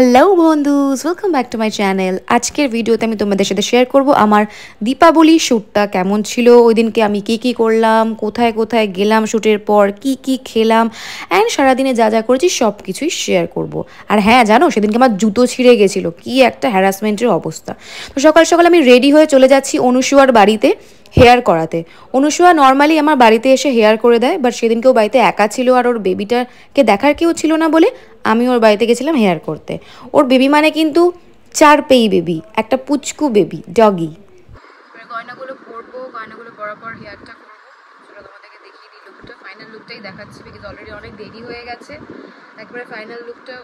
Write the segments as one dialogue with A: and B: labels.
A: Hello বন্ধুস, welcome back to my channel. আজকের ভিডিওতে আমি তোমাদের সাথে শেয়ার করব আমার দীপাবলি শ্যুটটা কেমন ছিল, ওই দিনকে আমি কী করলাম, কোথায় কোথায় গেলাম শ্যুটের পর, কি খেলাম, অ্যান্ড সারাদিনে যা যা করেছি সব কিছুই শেয়ার করব। আর হ্যাঁ জানো, সেদিনকে আমার জুতো ছিঁড়ে গেছিলো, কি একটা হ্যারাসমেন্টের অবস্থা। তো সকাল সকাল আমি রেডি হয়ে চলে যাচ্ছি অনুসুয়ার বাড়িতে হেয়ার করাতে। অনুসুয়া নর্মালি আমার বাড়িতে এসে হেয়ার করে দেয়, বাট সেদিনকেও বাড়িতে একা ছিল আর ওর বেবিটাকে দেখার কেউ ছিল না বলে আমি ওর বাড়িতে গেছিলাম হেয়ার করতে। ওর বেবি মানে কিন্তু 4 পেই বেবি, একটা পুচকু বেবি ডগি। গয়নাগুলো পরবো, গয়নাগুলো পরার পর হেয়ারটা করবো। সেটা তোমাদেরকে দেখিয়ে দিই, লুকটা ফাইনাল লুকটাই দেখাচ্ছি, বিকজ অলরেডি অনেক দেরি হয়ে গেছে। একবারে ফাইনাল লুকটা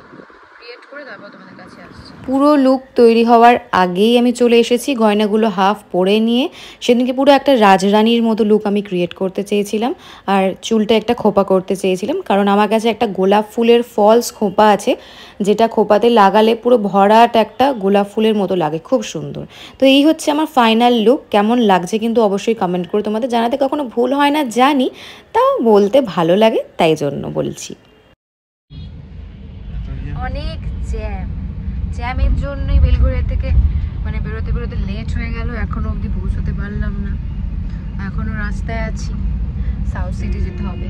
A: ক্রিয়েট করে তারপর তোমাদের কাছে আসছি। পুরো লুক তৈরি হওয়ার আগেই আমি চলে এসেছি, গয়নাগুলো হাফ পরে নিয়ে। সেদিনকে পুরো একটা রাজরানীর মতো লুক আমি ক্রিয়েট করতে চেয়েছিলাম, আর চুলটা একটা খোপা করতে চেয়েছিলাম, কারণ আমার কাছে একটা গোলাপ ফুলের ফলস খোপা আছে, যেটা খোপাতে লাগালে পুরো ভরাট একটা গোলাপ ফুলের মতো লাগে, খুব সুন্দর। তো এই হচ্ছে আমার ফাইনাল লুক। কেমন লাগছে কিন্তু অবশ্যই কমেন্ট করে তোমাদের জানাতে, কখনো ভুল হয় না জানি, তাও বলতে ভালো লাগে তাই জন্য বলছি। অনেক জ্যামের জন্যই বেলঘরিয়া থেকে মানে বেরোতে লেট হয়ে গেল, এখনো অবধি পৌঁছতে পারলাম না, এখনো রাস্তায় আছি, সাউথ সিটি যেতে হবে।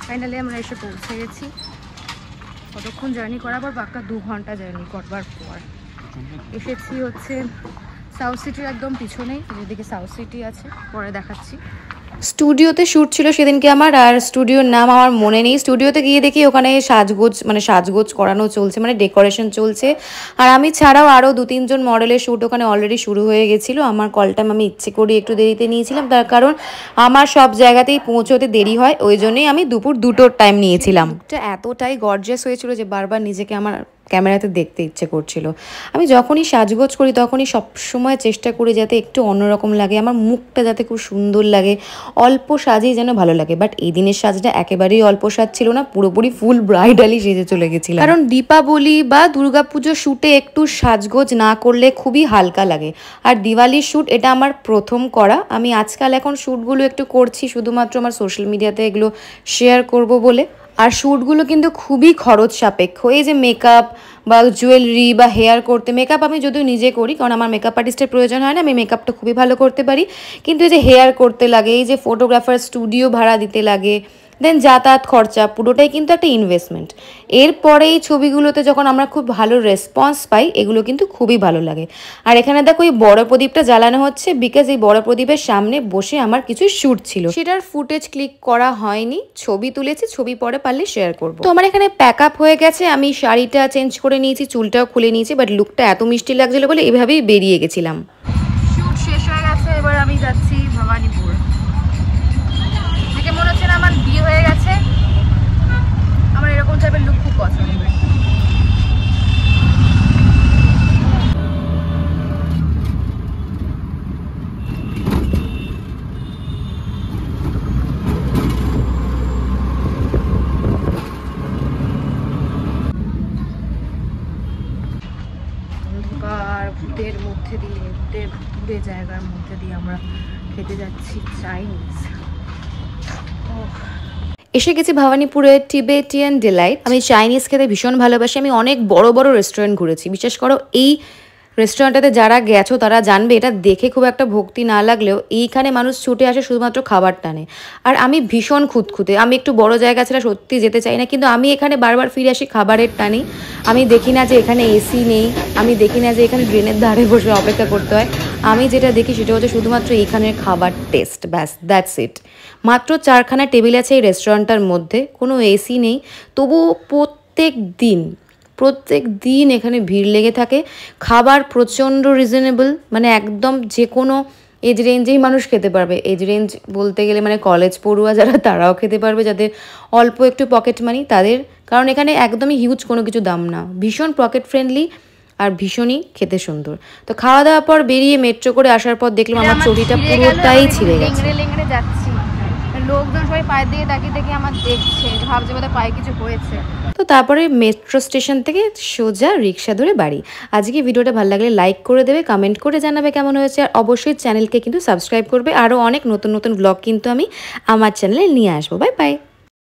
A: ফাইনালি আমরা এসে পৌঁছে গেছি। কতক্ষণ জার্নি করার পর? পাক্কা 2 ঘন্টা জার্নি করবার পর এসেছি হচ্ছে সাউথ সিটির একদম পিছনেই, যেদিকে সাউথ সিটি আছে পরে দেখাচ্ছি। স্টুডিওতে শ্যুট ছিল সেদিনকে আমার, আর স্টুডিওর নাম আমার মনে নেই। স্টুডিওতে গিয়ে দেখি ওখানে সাজগোজ করানো চলছে, মানে ডেকোরেশন চলছে। আর আমি ছাড়াও আরও 2-3 জন মডেলের শ্যুট ওখানে অলরেডি শুরু হয়ে গেছিলো। আমার কল টাইম আমি ইচ্ছে করে একটু দেরিতে নিয়েছিলাম, তার কারণ আমার সব জায়গাতেই পৌঁছতে দেরি হয়, ওই জন্যই আমি দুপুর 2টোর টাইম নিয়েছিলাম। এটা এতটাই গর্জিয়াস হয়েছিল যে বারবার নিজেকে আমার ক্যামেরাতে দেখতে ইচ্ছে করছিল। আমি যখনই সাজগোজ করি তখনই সবসময় চেষ্টা করি যাতে একটু অন্যরকম লাগে, আমার মুখটা যাতে খুব সুন্দর লাগে, অল্প সাজেই যেন ভালো লাগে। বাট এই দিনের সাজটা একেবারেই অল্প সাজ ছিল না, পুরোপুরি ফুল ব্রাইডালি সেজে চলে গেছিলাম, কারণ দীপাবলি বা দুর্গাপুজোর শ্যুটে একটু সাজগোজ না করলে খুবই হালকা লাগে। আর দিওয়ালির শ্যুট এটা আমার প্রথম করা। আমি আজকাল এখন শ্যুটগুলো একটু করছি শুধুমাত্র আমার সোশ্যাল মিডিয়াতে এগুলো শেয়ার করব বলে। আর শ্যুটগুলো কিন্তু খুবই খরচ সাপেক্ষ। এই যে মেকআপ বা জুয়েলারি বা হেয়ার করতে, মেকআপ আমি যদিও নিজে করি কারণ আমার মেকআপ আর্টিস্টের প্রয়োজন হয় না, আমি মেকআপটা খুবই ভালো করতে পারি, কিন্তু এই যে হেয়ার করতে লাগে, এই যে ফটোগ্রাফার স্টুডিও ভাড়া দিতে লাগে, দেন যাতায়াত খরচা, পুরোটাই কিন্তু একটা ইনভেস্টমেন্ট। এরপরে এই ছবিগুলোতে যখন আমরা খুব ভালো রেসপন্স পাই, এগুলো কিন্তু খুবই ভালো লাগে। আর এখানে দেখো এই বড় প্রদীপটা জ্বালানো হচ্ছে, বিকজ এই বড় প্রদীপের সামনে বসে আমার কিছু শ্যুট ছিল, সেটার ফুটেজ ক্লিক করা হয়নি, ছবি তুলেছি, ছবি পরে পারলে শেয়ার করবো। তো আমার এখানে প্যাক আপ হয়ে গেছে, আমি শাড়িটা চেঞ্জ করে নিয়েছি, চুলটাও খুলে নিয়েছি, বাট লুকটা এত মিষ্টি লাগছিল বলে এভাবেই বেরিয়ে গেছিলাম। শ্যুট শেষ হয়ে গেছে, এবার আমি যাচ্ছি ভবানীপুর। মনে হচ্ছে না আমার বিয়ে হয়ে গেছে, আমার এরকম টাইপের লুক খুব পছন্দ। অন্ধকার ভূতের মধ্যে দিয়ে, ভূতের জায়গার মধ্যে দিয়ে আমরা খেতে যাচ্ছি চাইনিজ। এসে গেছি ভবানীপুরে টিবেটিয়ান ডিলাইট। আমি চাইনিজ খেতে ভীষণ ভালোবাসি, আমি অনেক বড় বড় রেস্টুরেন্ট ঘুরেছি, বিশেষ করো এই রেস্টুরেন্টটাতে যারা গেছো তারা জানবে, এটা দেখে খুব একটা ভক্তি না লাগলেও এইখানে মানুষ ছুটে আসে শুধুমাত্র খাবার টানে। আর আমি ভীষণ খুঁতখুঁতে, আমি একটু বড় জায়গা ছাড়া সত্যি যেতে চাই না, কিন্তু আমি এখানে বারবার ফিরে আসি খাবারের টানেই। আমি দেখি না যে এখানে এসি নেই, আমি দেখি না যে এখানে ড্রেনের ধারে বসে অপেক্ষা করতে হয়, আমি যেটা দেখি সেটা হচ্ছে শুধুমাত্র এইখানের খাবার টেস্ট, ব্যাস, দ্যাটস ইট। মাত্র 4খানা টেবিল আছে এই রেস্টুরেন্টটার মধ্যে, কোনো এসি নেই, তবুও প্রত্যেক দিন এখানে ভিড় লেগে থাকে। খাবার প্রচণ্ড রিজনেবল, মানে একদম যে কোনো এজ রেঞ্জেই মানুষ খেতে পারবে। এজ রেঞ্জ বলতে গেলে মানে কলেজ পড়ুয়া যারা, তারাও খেতে পারবে, যাদের অল্প একটু পকেট মানি তাদের, কারণ এখানে একদমই হিউজ কোনো কিছু দাম না, ভীষণ পকেট ফ্রেন্ডলি আর ভীষণই খেতে সুন্দর। তো খাওয়া দাওয়ার পর বেরিয়ে মেট্রো করে আসার পর দেখলাম আমার চটিটা পুরোটাই ছিঁড়ে গেছে। যাচ্ছি, লোকজন সবাই পায়ের দিকে তাকিয়ে দেখে আমার দেখছে, ভাবছে বোধহয় পায়ে কিছু হয়েছে। তো তারপরে মেট্রো স্টেশন থেকে সোজা রিক্সা ধরে বাড়ি। আজকে ভিডিওটা ভালো লাগলে লাইক করে দেবে, কমেন্ট করে জানাবে কেমন হয়েছে, আর অবশ্যই চ্যানেলকে কিন্তু সাবস্ক্রাইব করবে। আরও অনেক নতুন নতুন ব্লগ কিন্তু আমি আমার চ্যানেলে নিয়ে আসবো। Bye bye.